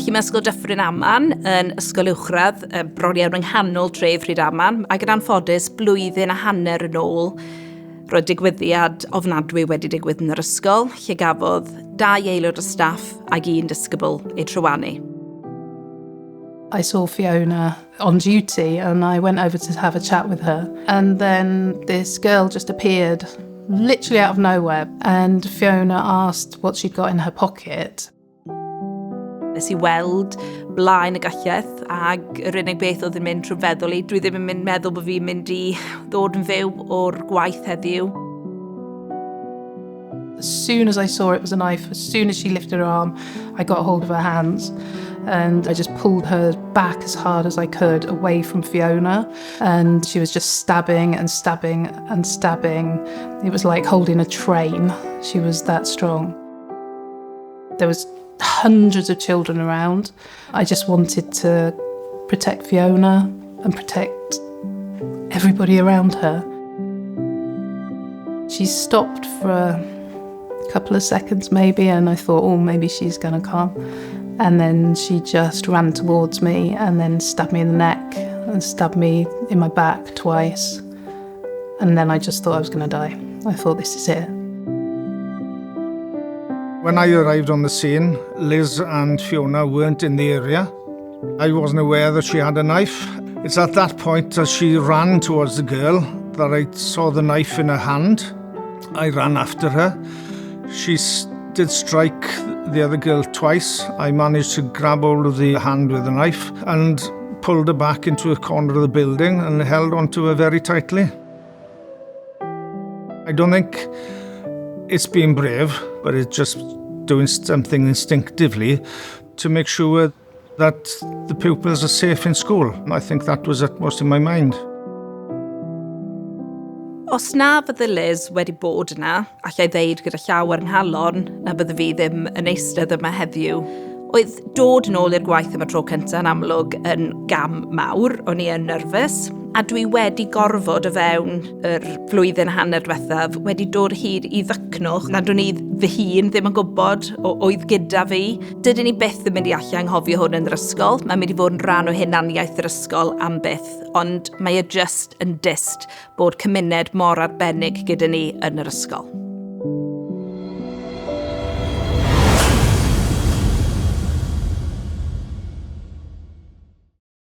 Felly mae ysgol Dyffryn Aman yn ysgol uwchradd, bron iawn yng nghanol tref Rhydaman, ac yn anffodus blwyddyn a hanner yn ôl, roedd digwyddiad ofnadwy wedi digwydd yn yr ysgol, lle gafodd 2 aelod o staff ac 1 disgybl eu trywanu. I saw Fiona on duty and I went over to have a chat with her. And then this girl just appeared, literally out of nowhere, and Fiona asked what she'd got in her pocket. Nes I weld blaen y gallaeth ac yr unig beth oedd yn mynd trwy feddwl i. Dwi ddim yn meddwl bod fi'n mynd i ddod yn fyw o'r gwaith heddiw. As soon as I saw it was a knife, as soon as she lifted her arm, I got hold of her hands and I just pulled her back as hard as I could away from Fiona, and she was just stabbing and stabbing and stabbing. It was like holding a train. She was that strong. There was hundreds of children around. I just wanted to protect Fiona and protect everybody around her. She stopped for a couple of seconds maybe, and I thought, oh, maybe she's going to come. And then she just ran towards me and then stabbed me in the neck and stabbed me in my back twice. And then I just thought I was going to die. I thought, this is it. When I arrived on the scene, Liz and Fiona weren't in the area. I wasn't aware that she had a knife. It's at that point, as she ran towards the girl, that I saw the knife in her hand. I ran after her. She did strike the other girl twice. I managed to grab hold of the hand with the knife and pulled her back into a corner of the building and held onto her very tightly. I don't think it's being brave, but it's just doing something instinctively to make sure that the pupils are safe in school. I think that was utmost in my mind. Os na bydde Liz wedi bod yna, allai ddeud gyda llawer yn halon na bydde fi ddim yn eistedd yma heddiw. Oedd dod yn ôl i'r gwaith am y tro cyntaf yn amlwg yn gam mawr, o'n i yn nerfus, a dwi wedi gorfod o fewn yr flwyddyn hanner diwethaf wedi dod hyd i ddycnwch nad o'n i fy hun ddim yn gwybod oedd gyda fi. Dydyn ni byth yn mynd i allu anghofio hwn yn yr ysgol. Mae'n mynd i fod yn rhan o hunaniaeth yr ysgol am byth, ond mae e just yn dyst bod cymuned mor arbennig gyda ni yn yr ysgol.